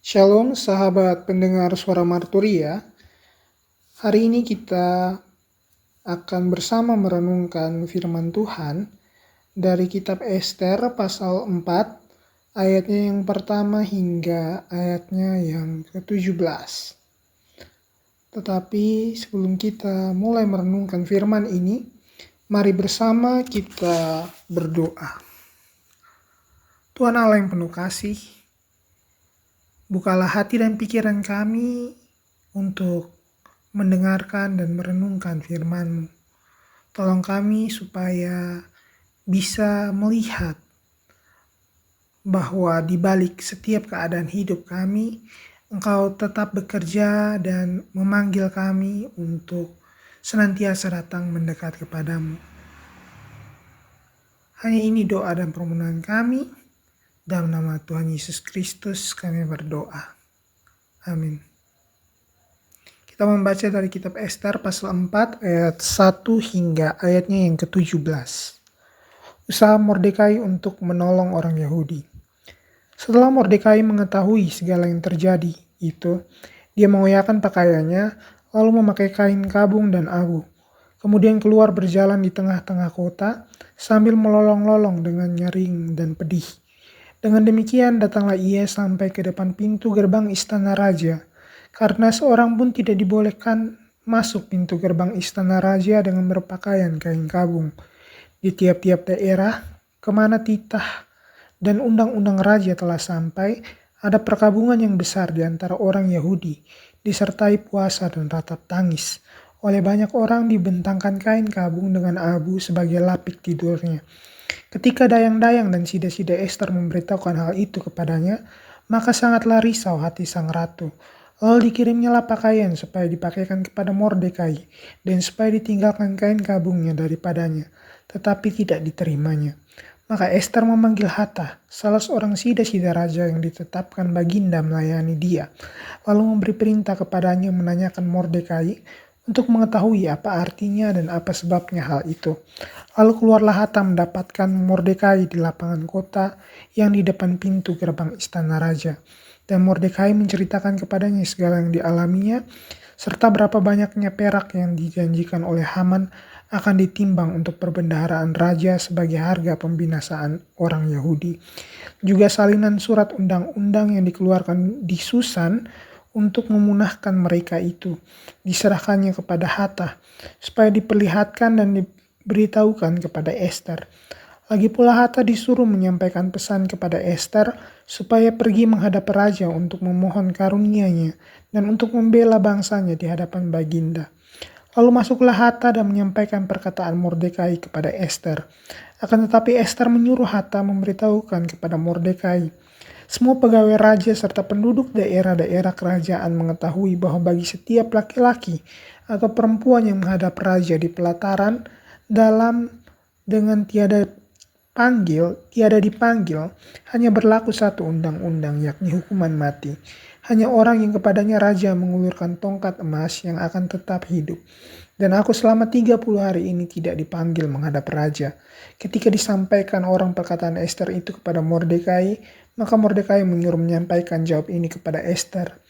Shalom sahabat pendengar suara Marturia. Hari ini kita akan bersama merenungkan firman Tuhan dari kitab Ester pasal 4 ayatnya yang pertama hingga ayatnya yang ke-17. Tetapi sebelum kita mulai merenungkan firman ini, mari bersama kita berdoa. Tuhan Allah yang penuh kasih, bukalah hati dan pikiran kami untuk mendengarkan dan merenungkan firman-Mu. Tolong kami supaya bisa melihat bahwa di balik setiap keadaan hidup kami, Engkau tetap bekerja dan memanggil kami untuk senantiasa datang mendekat kepadamu. Hanya ini doa dan permohonan kami. Dalam nama Tuhan Yesus Kristus kami berdoa. Amin. Kita membaca dari kitab Ester pasal 4 ayat 1 hingga ayatnya yang ke-17. Usaha Mordekai untuk menolong orang Yahudi. Setelah Mordekai mengetahui segala yang terjadi itu, dia mengoyakkan pakaiannya, lalu memakai kain kabung dan abu. Kemudian keluar berjalan di tengah-tengah kota sambil melolong-lolong dengan nyaring dan pedih. Dengan demikian datanglah ia sampai ke depan pintu gerbang istana raja, karena seorang pun tidak dibolehkan masuk pintu gerbang istana raja dengan berpakaian kain kabung. Di tiap-tiap daerah, kemana titah dan undang-undang raja telah sampai, ada perkabungan yang besar di antara orang Yahudi, disertai puasa dan ratap tangis. Oleh banyak orang dibentangkan kain kabung dengan abu sebagai lapik tidurnya. Ketika dayang-dayang dan sida-sida Ester memberitahukan hal itu kepadanya, maka sangatlah risau hati sang ratu. Lalu dikirimnyalah pakaian supaya dipakaikan kepada Mordekai, dan supaya ditinggalkan kain kabungnya daripadanya, tetapi tidak diterimanya. Maka Ester memanggil Hathach, salah seorang sida-sida raja yang ditetapkan baginda melayani dia, lalu memberi perintah kepadanya menanyakan Mordekai untuk mengetahui apa artinya dan apa sebabnya hal itu. Lalu keluarlah Hathach mendapatkan Mordekai di lapangan kota yang di depan pintu gerbang istana raja. Dan Mordekai menceritakan kepadanya segala yang dialaminya, serta berapa banyaknya perak yang dijanjikan oleh Haman akan ditimbang untuk perbendaharaan raja sebagai harga pembinasaan orang Yahudi. Juga salinan surat undang-undang yang dikeluarkan di Susan untuk memunahkan mereka itu diserahkannya kepada Hathach supaya diperlihatkan dan diberitahukan kepada Ester. Lagi pula Hathach disuruh menyampaikan pesan kepada Ester supaya pergi menghadap raja untuk memohon karunia-Nya dan untuk membela bangsanya di hadapan baginda. Lalu masuklah Hathach dan menyampaikan perkataan Mordekai kepada Ester. Akan tetapi Ester menyuruh Hathach memberitahukan kepada Mordekai. Semua pegawai raja serta penduduk daerah-daerah kerajaan mengetahui bahwa bagi setiap laki-laki atau perempuan yang menghadap raja di pelataran dengan tiada dipanggil, hanya berlaku satu undang-undang, yakni hukuman mati. Hanya orang yang kepadanya raja mengulurkan tongkat emas yang akan tetap hidup. Dan aku selama 30 hari ini tidak dipanggil menghadap raja. Ketika disampaikan orang perkataan Ester itu kepada Mordekai, maka Mordekai menyuruh menyampaikan jawab ini kepada Ester.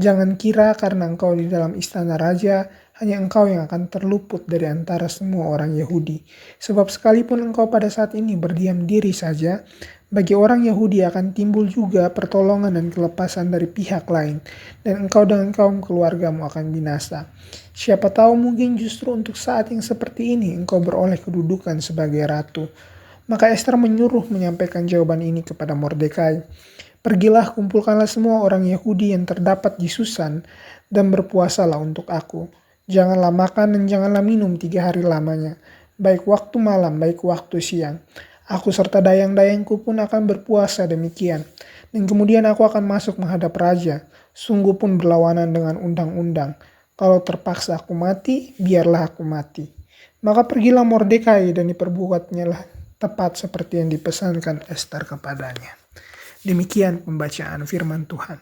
Jangan kira karena engkau di dalam istana raja, hanya engkau yang akan terluput dari antara semua orang Yahudi. Sebab sekalipun engkau pada saat ini berdiam diri saja, bagi orang Yahudi akan timbul juga pertolongan dan kelepasan dari pihak lain, dan engkau dengan kaum keluargamu akan binasa. Siapa tahu mungkin justru untuk saat yang seperti ini engkau beroleh kedudukan sebagai ratu. Maka Ester menyuruh menyampaikan jawaban ini kepada Mordekai. Pergilah, kumpulkanlah semua orang Yahudi yang terdapat di Susan dan berpuasalah untuk aku. Janganlah makan dan janganlah minum 3 hari lamanya, baik waktu malam, baik waktu siang. Aku serta dayang-dayangku pun akan berpuasa demikian. Dan kemudian aku akan masuk menghadap raja, sungguh pun berlawanan dengan undang-undang. Kalau terpaksa aku mati, biarlah aku mati. Maka pergilah Mordekai dan diperbuatnya lah tepat seperti yang dipesankan Ester kepadanya. Demikian pembacaan firman Tuhan.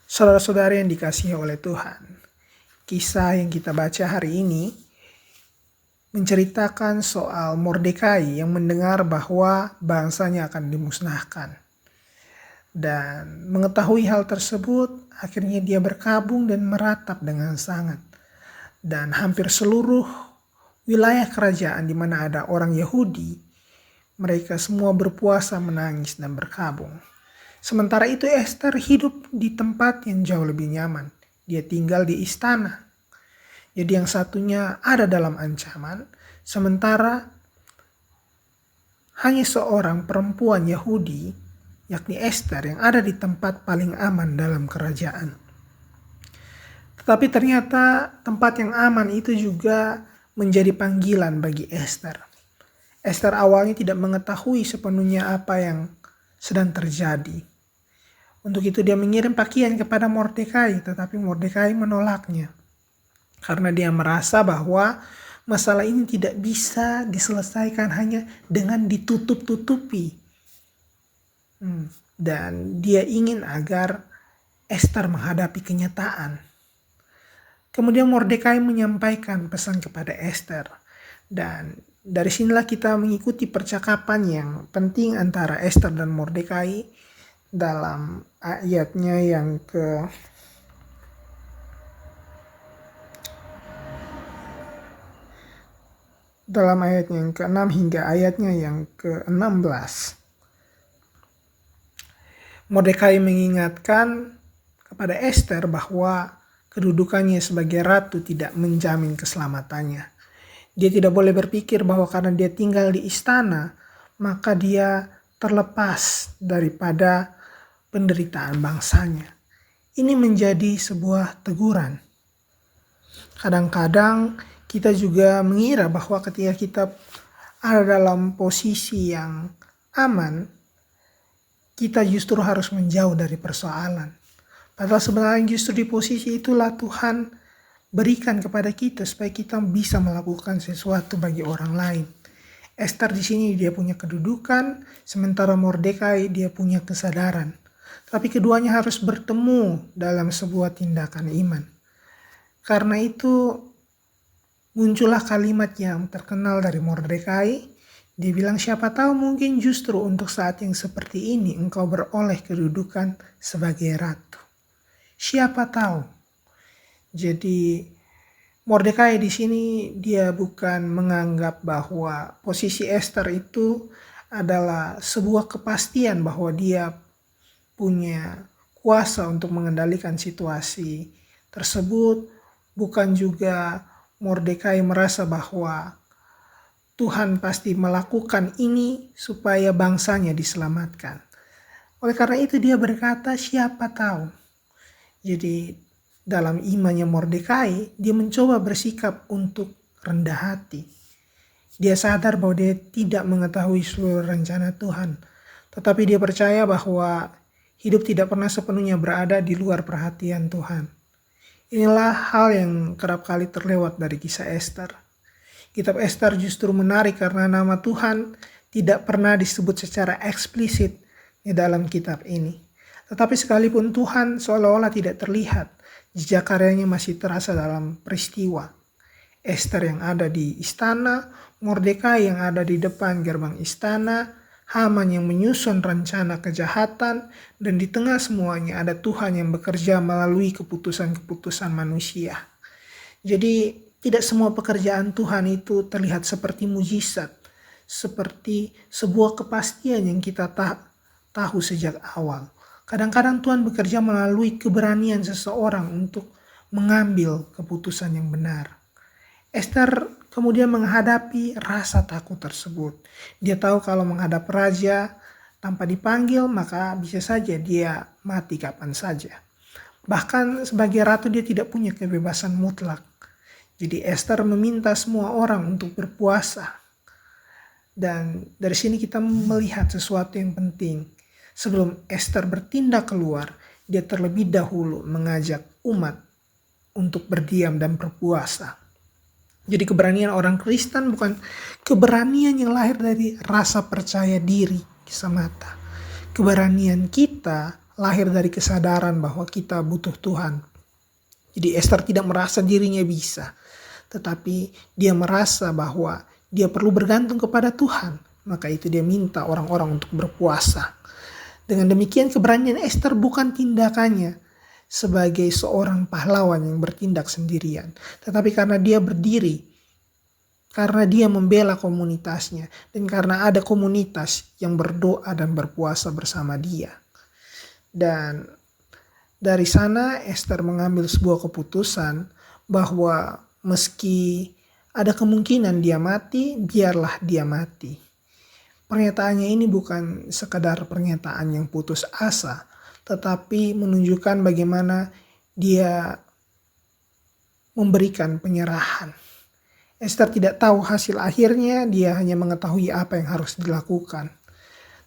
Saudara-saudara yang dikasihi oleh Tuhan, kisah yang kita baca hari ini menceritakan soal Mordekai yang mendengar bahwa bangsanya akan dimusnahkan. Dan mengetahui hal tersebut, akhirnya dia berkabung dan meratap dengan sangat. Dan hampir seluruh wilayah kerajaan di mana ada orang Yahudi, mereka semua berpuasa, menangis, dan berkabung. Sementara itu Esther hidup di tempat yang jauh lebih nyaman. Dia tinggal di istana. Jadi yang satunya ada dalam ancaman, sementara hanya seorang perempuan Yahudi, yakni Esther, yang ada di tempat paling aman dalam kerajaan. Tetapi ternyata tempat yang aman itu juga menjadi panggilan bagi Esther. Esther awalnya tidak mengetahui sepenuhnya apa yang sedang terjadi. Untuk itu dia mengirim pakaian kepada Mordekai, tetapi Mordekai menolaknya. Karena dia merasa bahwa masalah ini tidak bisa diselesaikan hanya dengan ditutup-tutupi. Dan dia ingin agar Esther menghadapi kenyataan. Kemudian Mordekai menyampaikan pesan kepada Esther. Dan dari sinilah kita mengikuti percakapan yang penting antara Esther dan Mordekai dalam ayatnya yang ke-6 hingga ayatnya yang ke-16. Mordekai mengingatkan kepada Esther bahwa kedudukannya sebagai ratu tidak menjamin keselamatannya. Dia tidak boleh berpikir bahwa karena dia tinggal di istana, maka dia terlepas daripada penderitaan bangsanya. Ini menjadi sebuah teguran. Kadang-kadang kita juga mengira bahwa ketika kita ada dalam posisi yang aman, kita justru harus menjauh dari persoalan. Padahal sebenarnya justru di posisi itulah Tuhan berikan kepada kita supaya kita bisa melakukan sesuatu bagi orang lain. Esther di sini dia punya kedudukan, sementara Mordekai dia punya kesadaran. Tapi keduanya harus bertemu dalam sebuah tindakan iman. Karena itu muncullah kalimat yang terkenal dari Mordekai. Dia bilang, siapa tahu mungkin justru untuk saat yang seperti ini engkau beroleh kedudukan sebagai ratu. Siapa tahu. Jadi Mordekai di sini dia bukan menganggap bahwa posisi Esther itu adalah sebuah kepastian bahwa dia punya kuasa untuk mengendalikan situasi tersebut. Bukan juga Mordekai merasa bahwa Tuhan pasti melakukan ini supaya bangsanya diselamatkan. Oleh karena itu dia berkata, siapa tahu. Jadi dalam imannya Mordekai, dia mencoba bersikap untuk rendah hati. Dia sadar bahwa dia tidak mengetahui seluruh rencana Tuhan. Tetapi dia percaya bahwa hidup tidak pernah sepenuhnya berada di luar perhatian Tuhan. Inilah hal yang kerap kali terlewat dari kisah Esther. Kitab Esther justru menarik karena nama Tuhan tidak pernah disebut secara eksplisit di dalam kitab ini. Tetapi sekalipun Tuhan seolah-olah tidak terlihat, jejak karyanya masih terasa dalam peristiwa. Esther yang ada di istana, Mordekai yang ada di depan gerbang istana, Haman yang menyusun rencana kejahatan, dan di tengah semuanya ada Tuhan yang bekerja melalui keputusan-keputusan manusia. Jadi tidak semua pekerjaan Tuhan itu terlihat seperti mujizat, seperti sebuah kepastian yang kita tahu sejak awal. Kadang-kadang Tuhan bekerja melalui keberanian seseorang untuk mengambil keputusan yang benar. Esther kemudian menghadapi rasa takut tersebut. Dia tahu kalau menghadap raja tanpa dipanggil, maka bisa saja dia mati kapan saja. Bahkan sebagai ratu dia tidak punya kebebasan mutlak. Jadi Esther meminta semua orang untuk berpuasa. Dan dari sini kita melihat sesuatu yang penting. Sebelum Esther bertindak keluar, dia terlebih dahulu mengajak umat untuk berdiam dan berpuasa. Jadi keberanian orang Kristen bukan keberanian yang lahir dari rasa percaya diri semata. Keberanian kita lahir dari kesadaran bahwa kita butuh Tuhan. Jadi Esther tidak merasa dirinya bisa, tetapi dia merasa bahwa dia perlu bergantung kepada Tuhan. Maka itu dia minta orang-orang untuk berpuasa. Dengan demikian keberanian Ester bukan tindakannya sebagai seorang pahlawan yang bertindak sendirian, tetapi karena dia berdiri, karena dia membela komunitasnya, dan karena ada komunitas yang berdoa dan berpuasa bersama dia. Dan dari sana Ester mengambil sebuah keputusan bahwa meski ada kemungkinan dia mati, biarlah dia mati. Pernyataannya ini bukan sekadar pernyataan yang putus asa, tetapi menunjukkan bagaimana dia memberikan penyerahan. Ester tidak tahu hasil akhirnya, dia hanya mengetahui apa yang harus dilakukan.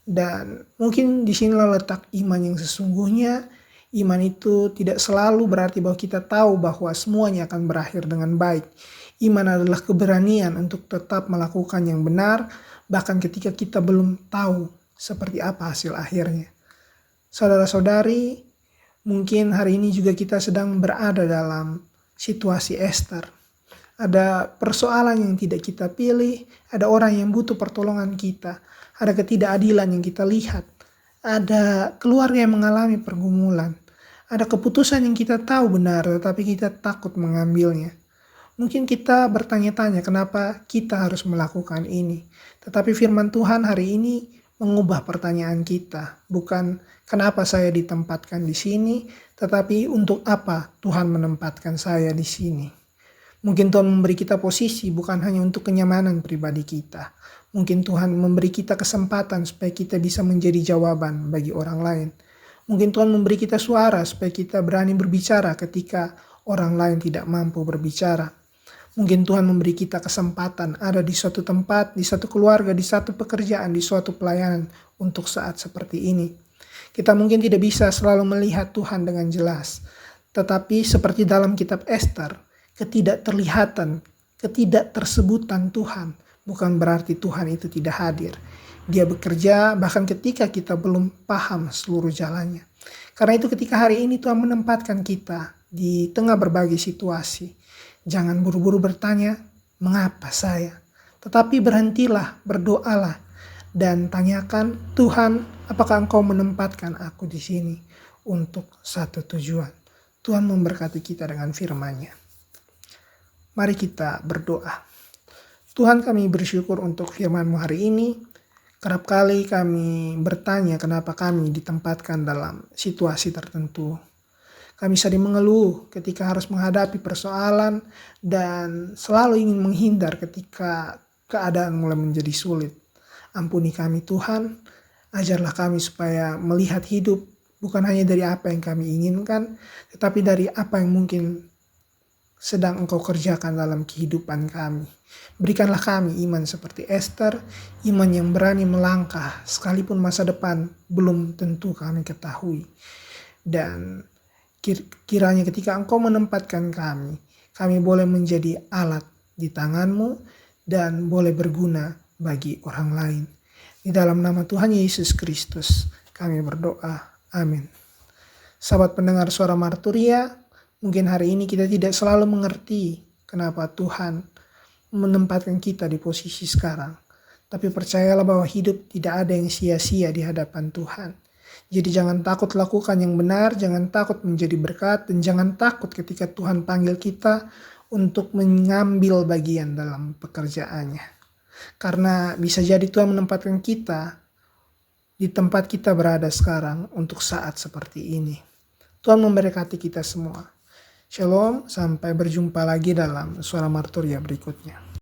Dan mungkin disinilah letak iman yang sesungguhnya. Iman itu tidak selalu berarti bahwa kita tahu bahwa semuanya akan berakhir dengan baik. Iman adalah keberanian untuk tetap melakukan yang benar, bahkan ketika kita belum tahu seperti apa hasil akhirnya. Saudara-saudari, mungkin hari ini juga kita sedang berada dalam situasi Ester. Ada persoalan yang tidak kita pilih, ada orang yang butuh pertolongan kita, ada ketidakadilan yang kita lihat, ada keluarga yang mengalami pergumulan, ada keputusan yang kita tahu benar tetapi kita takut mengambilnya. Mungkin kita bertanya-tanya kenapa kita harus melakukan ini. Tetapi firman Tuhan hari ini mengubah pertanyaan kita. Bukan kenapa saya ditempatkan di sini, tetapi untuk apa Tuhan menempatkan saya di sini. Mungkin Tuhan memberi kita posisi bukan hanya untuk kenyamanan pribadi kita. Mungkin Tuhan memberi kita kesempatan supaya kita bisa menjadi jawaban bagi orang lain. Mungkin Tuhan memberi kita suara supaya kita berani berbicara ketika orang lain tidak mampu berbicara. Mungkin Tuhan memberi kita kesempatan ada di suatu tempat, di satu keluarga, di satu pekerjaan, di suatu pelayanan untuk saat seperti ini. Kita mungkin tidak bisa selalu melihat Tuhan dengan jelas. Tetapi seperti dalam kitab Ester, ketidakterlihatan, ketidaktersebutan Tuhan bukan berarti Tuhan itu tidak hadir. Dia bekerja bahkan ketika kita belum paham seluruh jalannya. Karena itu ketika hari ini Tuhan menempatkan kita di tengah berbagai situasi, jangan buru-buru bertanya, mengapa saya? Tetapi berhentilah, berdoalah, dan tanyakan, Tuhan, apakah Engkau menempatkan aku di sini untuk satu tujuan? Tuhan memberkati kita dengan firman-Nya. Mari kita berdoa. Tuhan, kami bersyukur untuk firman-Mu hari ini. Kerap kali kami bertanya kenapa kami ditempatkan dalam situasi tertentu. Kami sering mengeluh ketika harus menghadapi persoalan dan selalu ingin menghindar ketika keadaan mulai menjadi sulit. Ampuni kami Tuhan, ajarlah kami supaya melihat hidup bukan hanya dari apa yang kami inginkan, tetapi dari apa yang mungkin sedang Engkau kerjakan dalam kehidupan kami. Berikanlah kami iman seperti Ester, iman yang berani melangkah sekalipun masa depan belum tentu kami ketahui. Dan kiranya ketika Engkau menempatkan kami boleh menjadi alat di tangan-Mu dan boleh berguna bagi orang lain. Di dalam nama Tuhan Yesus Kristus kami berdoa. Amin. Sahabat pendengar Suara Marturia, mungkin hari ini kita tidak selalu mengerti kenapa Tuhan menempatkan kita di posisi sekarang. Tapi percayalah bahwa hidup tidak ada yang sia-sia di hadapan Tuhan. Jadi jangan takut lakukan yang benar, jangan takut menjadi berkat, dan jangan takut ketika Tuhan panggil kita untuk mengambil bagian dalam pekerjaannya. Karena bisa jadi Tuhan menempatkan kita di tempat kita berada sekarang untuk saat seperti ini. Tuhan memberkati kita semua. Shalom, sampai berjumpa lagi dalam Suara Marturia berikutnya.